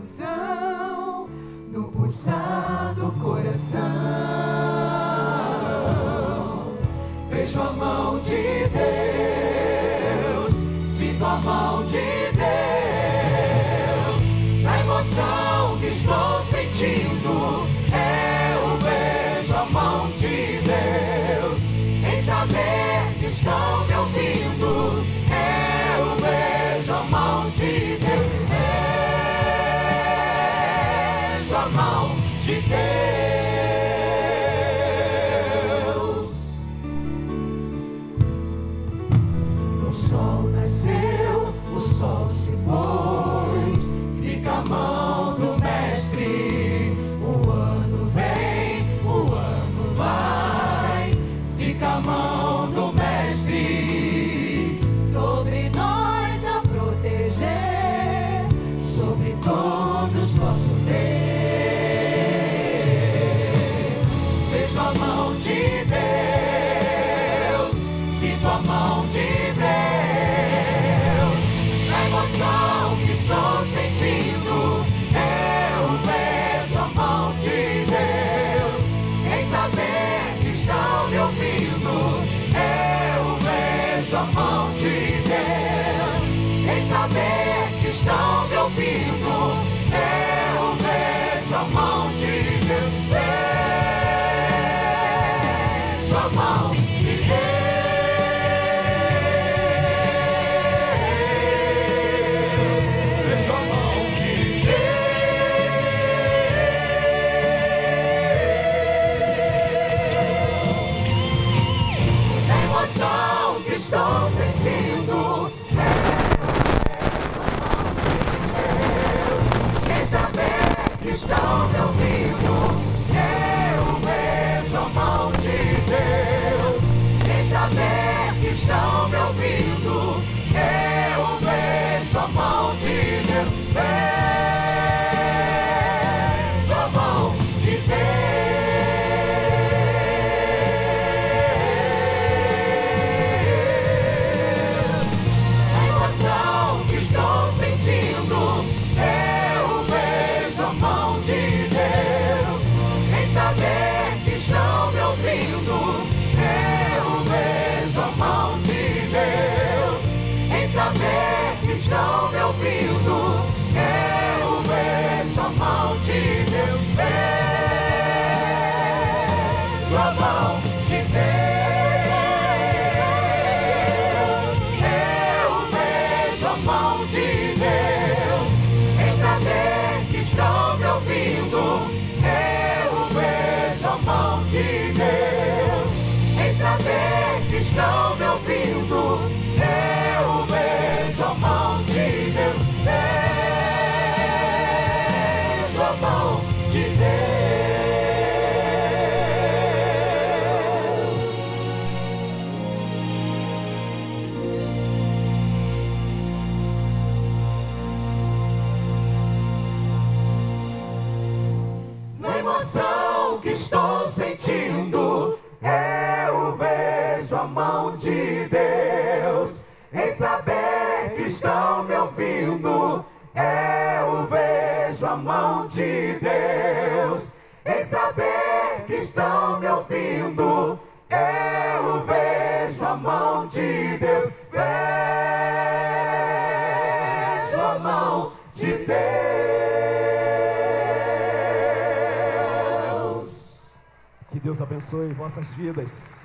canção no pulsar do coração. Vejo a mão de Deus, sinto a mão de Deus, na emoção que estou sentindo. Eu vejo a mão de Deus, sem saber que estão me ouvindo. Eu vejo a mão de Deus, vejo a mão de Deus. O sol nasceu, o sol se pôs, fica a mão do mestre. O ano vem, o ano vai, fica a mão do mestre sobre nós a proteger, sobre todos posso ver. Vejo a mão de Deus, sinto a mão de Deus, na emoção que estou sentindo. Eu vejo a mão de Deus, em saber que estão me ouvindo. Eu vejo a mão de Deus, em saber que estão me ouvindo. Eu vejo a mão de Deus, vejo a mão de Deus, vejo a mão de Deus, a emoção que estou sentindo. Estão me ouvindo. Eu vejo a mão de Deus, sem saber que estão me ouvindo. Eu vejo a mão de Deus, vejo a mão de Deus, a emoção que estou sentindo. Saber que estão me ouvindo. Eu vejo a mão de Deus, em saber que estão me ouvindo. Eu vejo a mão de Deus, vejo a mão de Deus. Eu vejo a mão de Deus, em saber que estão me ouvindo. A mão de Deus, em saber que estão me ouvindo. Eu vejo a mão de Deus, vejo a mão de Deus. Na emoção que estou sentindo, eu vejo a mão de Deus, em saber que estão me ouvindo. Eu vejo a mão de Deus, em saber que estão me ouvindo. Eu vejo a mão de Deus, vejo a mão de Deus. Que Deus abençoe vossas vidas.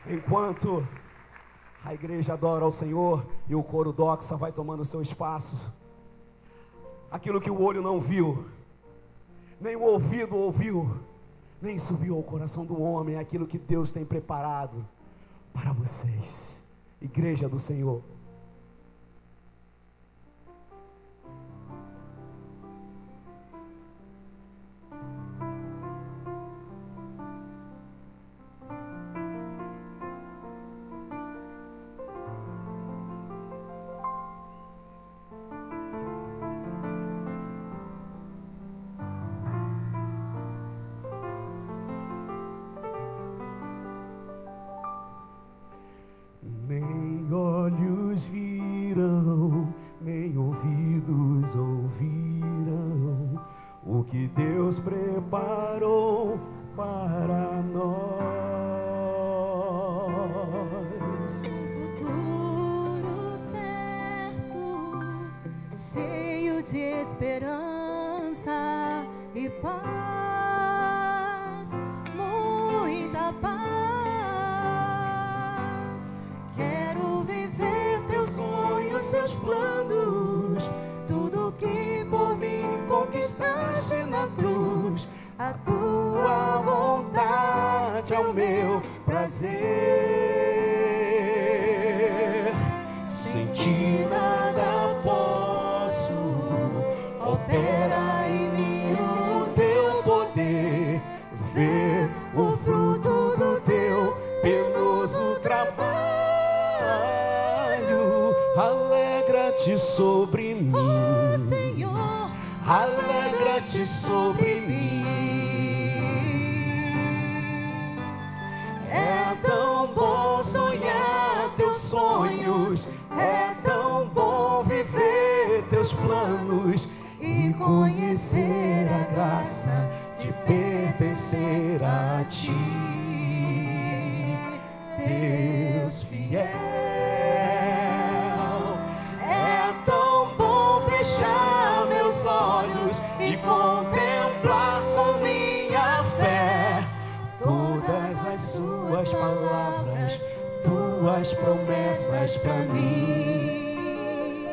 Enquanto a igreja adora ao Senhor e o coro doxa vai tomando seu espaço, aquilo que o olho não viu, nem o ouvido ouviu, nem subiu ao coração do homem, é aquilo que Deus tem preparado para vocês, igreja do Senhor. o que Deus preparou para nós. Um futuro certo, cheio de esperança e paz, muita paz. Quero viver seus sonhos, seus planos, tudo que por mim conquistaste na cruz. A tua vontade é o meu prazer. Sem ti nada posso, opera em mim o teu poder. Ver o fruto do teu penoso trabalho. Alegra-te sobre mim, Oh Senhor, alegra-te sobre mim. É tão bom sonhar teus sonhos, é tão bom viver teus planos e conhecer a graça de pertencer a ti, Deus fiel. É tão bom fechar meus olhos e contemplar com minha fé todas as suas palavras, tuas promessas para mim,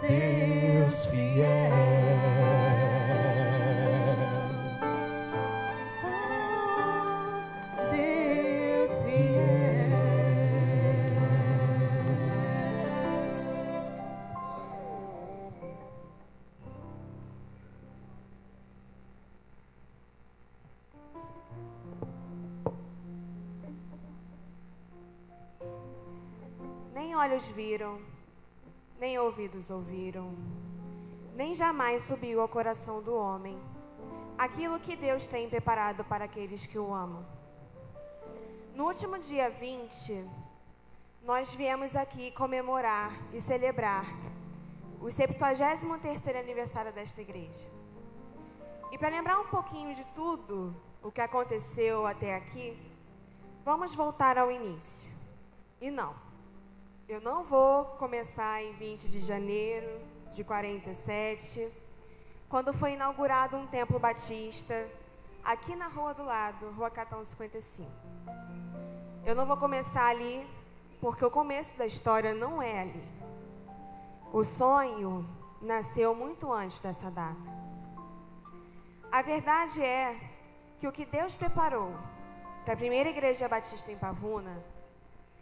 Deus fiel. oh Deus fiel. Nem olhos viram, nem ouvidos ouviram, nem jamais subiu ao coração do homem aquilo que Deus tem preparado para aqueles que o amam. No último dia 20, nós viemos aqui comemorar e celebrar o 73º aniversário desta igreja. E para lembrar um pouquinho de tudo o que aconteceu até aqui, vamos voltar ao início. E não, eu não vou começar em 20 de janeiro de 47, quando foi inaugurado um templo batista aqui na rua do lado, Rua Catão 55. Eu não vou começar ali, porque o começo da história não é ali. O sonho nasceu muito antes dessa data. A verdade é que o que Deus preparou para a primeira igreja batista em Pavuna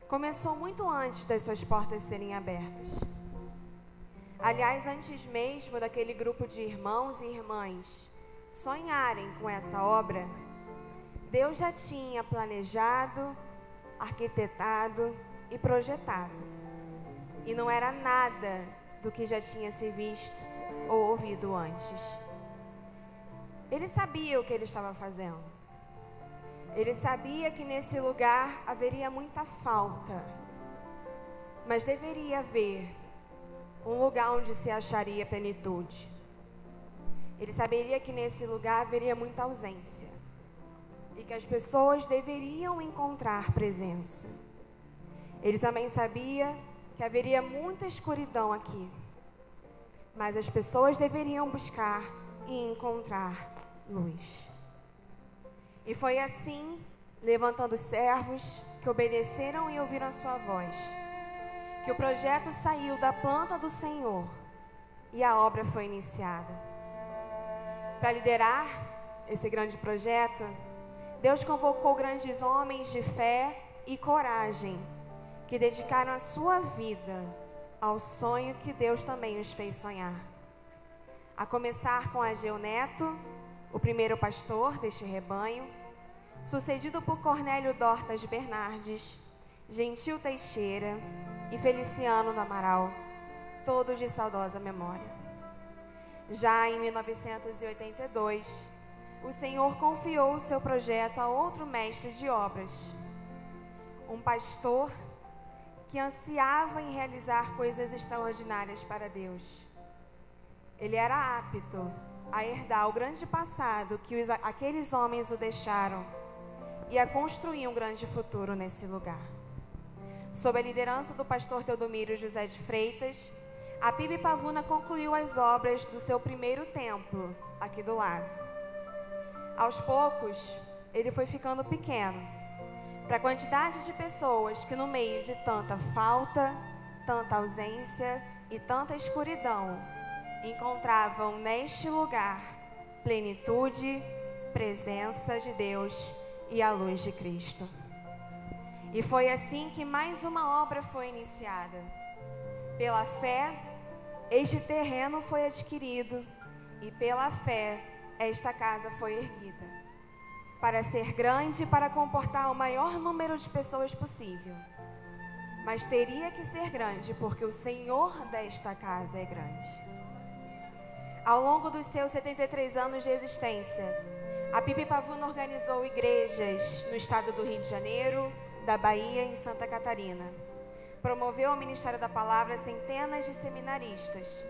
começou muito antes das suas portas serem abertas. Aliás, antes mesmo daquele grupo de irmãos e irmãs sonharem com essa obra, Deus já tinha planejado, arquitetado e projetado. E não era nada do que já tinha se visto ou ouvido antes. Ele sabia o que ele estava fazendo. Ele sabia que nesse lugar haveria muita falta, mas deveria haver um lugar onde se acharia plenitude. Ele saberia que nesse lugar haveria muita ausência e que as pessoas deveriam encontrar presença. Ele também sabia que haveria muita escuridão aqui, mas as pessoas deveriam buscar e encontrar luz. E foi assim, levantando servos que obedeceram e ouviram a sua voz, que o projeto saiu da planta do Senhor e a obra foi iniciada. Para liderar esse grande projeto, Deus convocou grandes homens de fé e coragem, que dedicaram a sua vida ao sonho que Deus também os fez sonhar. A começar com Ageu Neto, o primeiro pastor deste rebanho, sucedido por Cornélio Dortas Bernardes, Gentil Teixeira e Feliciano do Amaral, todos de saudosa memória. Já em 1982, o Senhor confiou o seu projeto a outro mestre de obras, um pastor que ansiava em realizar coisas extraordinárias para Deus. Ele era apto a herdar o grande passado que aqueles homens o deixaram e a construir um grande futuro nesse lugar. Sob a liderança do pastor Teodomiro José de Freitas, a PIB Pavuna concluiu as obras do seu primeiro templo, aqui do lado. Aos poucos, ele foi ficando pequeno, para a quantidade de pessoas que no meio de tanta falta, tanta ausência e tanta escuridão, encontravam neste lugar plenitude, presença de Deus e a luz de Cristo. E foi assim que mais uma obra foi iniciada. Pela fé, este terreno foi adquirido e pela fé, esta casa foi erguida, para ser grande e para comportar o maior número de pessoas possível. Mas teria que ser grande, porque o Senhor desta casa é grande. Ao longo dos seus 73 anos de existência, a PIB Pavuna organizou igrejas no estado do Rio de Janeiro, da Bahia e em Santa Catarina. Promoveu o Ministério da Palavra a centenas de seminaristas.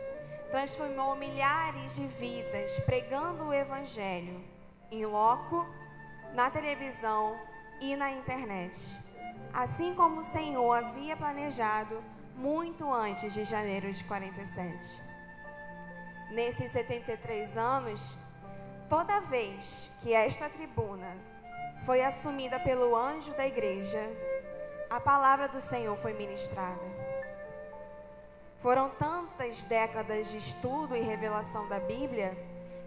Transformou milhares de vidas pregando o Evangelho, em loco, na televisão e na internet. Assim como o Senhor havia planejado muito antes de janeiro de 47. Nesses 73 anos, toda vez que esta tribuna foi assumida pelo anjo da igreja, a palavra do Senhor foi ministrada. Foram tantas décadas de estudo e revelação da Bíblia,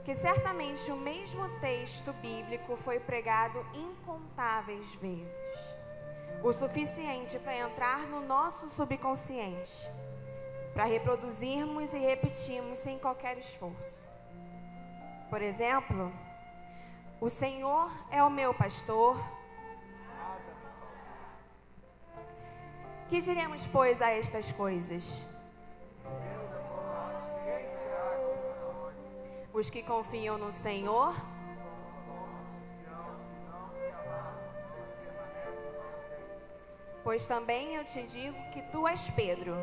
que certamente o mesmo texto bíblico foi pregado incontáveis vezes. O suficiente para entrar no nosso subconsciente, para reproduzirmos e repetirmos sem qualquer esforço. Por exemplo, o Senhor é o meu pastor. Que diremos, pois, a estas coisas? Os que confiam no Senhor pois também eu te digo que tu és Pedro.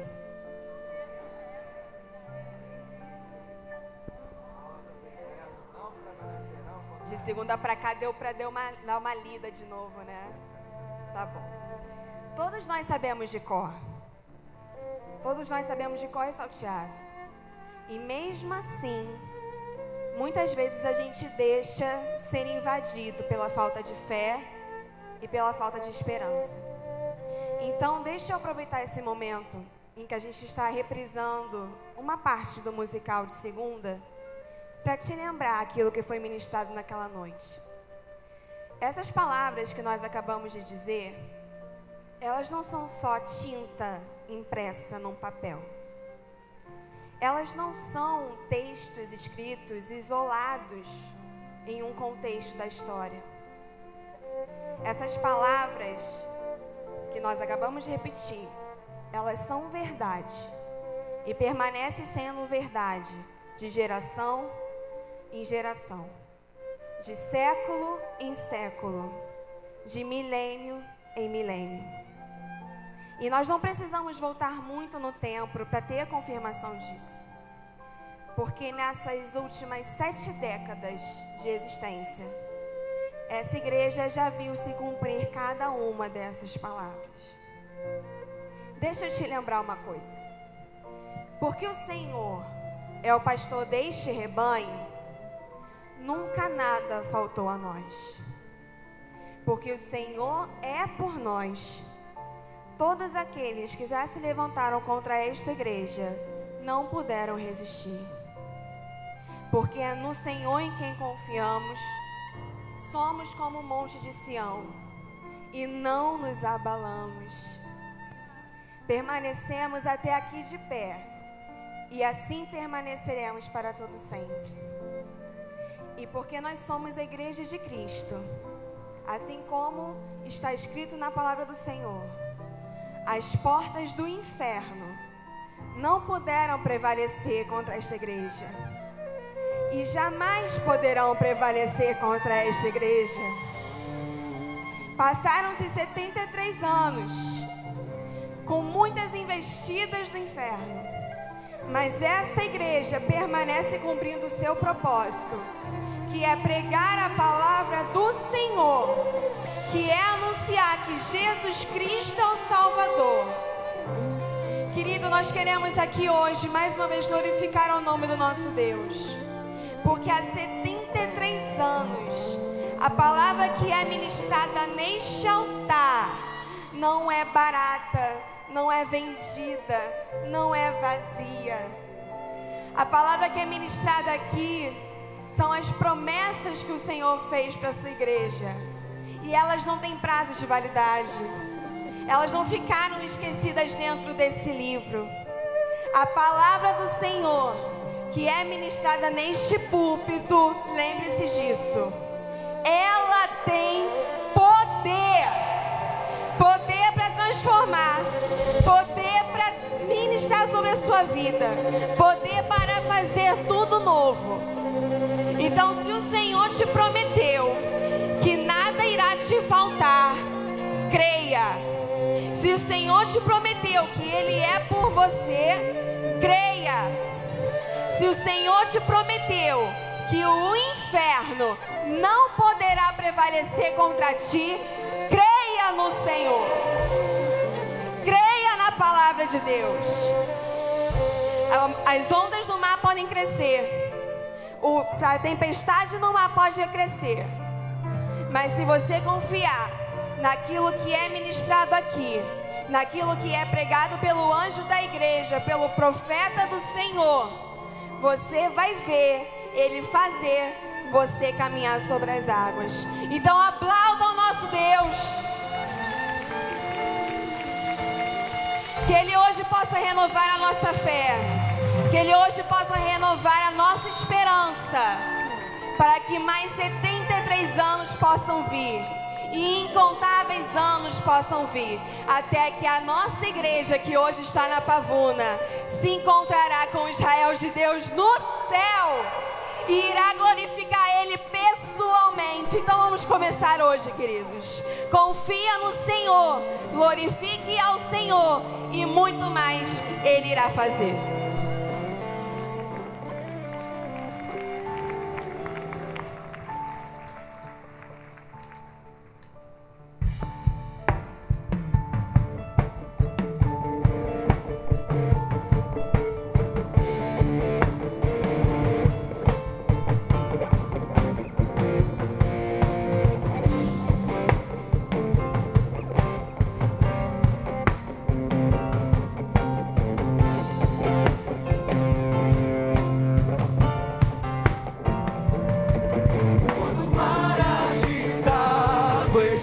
De segunda para cá deu para dar uma lida de novo, né? Tá bom. Todos nós sabemos de cor. Todos nós sabemos de cor e salteado. E mesmo assim, muitas vezes a gente deixa ser invadido pela falta de fé e pela falta de esperança. Então, deixa eu aproveitar esse momento em que a gente está reprisando uma parte do musical de segunda, para te lembrar aquilo que foi ministrado naquela noite. Essas palavras que nós acabamos de dizer, elas não são só tinta impressa num papel. Elas não são textos escritos isolados em um contexto da história. Essas palavras que nós acabamos de repetir, elas são verdade e permanecem sendo verdade de geração em geração, de século em século, de milênio em milênio. E nós não precisamos voltar muito no tempo para ter a confirmação disso, porque nessas últimas 7 décadas de existência, essa igreja já viu se cumprir cada uma dessas palavras. Deixa eu te lembrar uma coisa. Porque o Senhor é o pastor deste rebanho, nunca nada faltou a nós. Porque o Senhor é por nós. Todos aqueles que já se levantaram contra esta igreja não puderam resistir. Porque é no Senhor em quem confiamos. Somos como o monte de Sião e não nos abalamos. Permanecemos até aqui de pé e assim permaneceremos para todo sempre. E porque nós somos a igreja de Cristo, assim como está escrito na palavra do Senhor, as portas do inferno não puderam prevalecer contra esta igreja. E jamais poderão prevalecer contra esta igreja. Passaram-se 73 anos, com muitas investidas do inferno, Mas essa igreja permanece cumprindo o seu propósito, que é pregar a palavra do Senhor, que é anunciar que Jesus Cristo é o Salvador. Querido, nós queremos aqui hoje, mais uma vez, glorificar o nome do nosso Deus, porque há 73 anos, a palavra que é ministrada neste altar não é barata, não é vendida, não é vazia. A palavra que é ministrada aqui são as promessas que o Senhor fez para a sua igreja. E elas não têm prazo de validade. Elas não ficaram esquecidas dentro desse livro. A palavra do Senhor que é ministrada neste púlpito, lembre-se disso, ela tem poder. Poder para transformar, poder para ministrar sobre a sua vida, poder para fazer tudo novo. Então, se o Senhor te prometeu que nada irá te faltar, creia. Se o Senhor te prometeu que Ele é por você, creia. Se o Senhor te prometeu que o inferno não poderá prevalecer contra ti, creia no Senhor. Creia na palavra de Deus. As ondas do mar podem crescer, a tempestade no mar pode crescer, mas se você confiar naquilo que é ministrado aqui, naquilo que é pregado pelo anjo da igreja, pelo profeta do Senhor, você vai ver Ele fazer você caminhar sobre as águas. Então aplauda o nosso Deus. Que Ele hoje possa renovar a nossa fé, que Ele hoje possa renovar a nossa esperança, para que mais 73 anos possam vir, e incontáveis anos possam vir, até que a nossa igreja, que hoje está na Pavuna, se encontrará com o Israel de Deus no céu, e irá glorificar Ele pessoalmente. Então vamos começar hoje, queridos. Confia no Senhor, glorifique ao Senhor, e muito mais Ele irá fazer. Por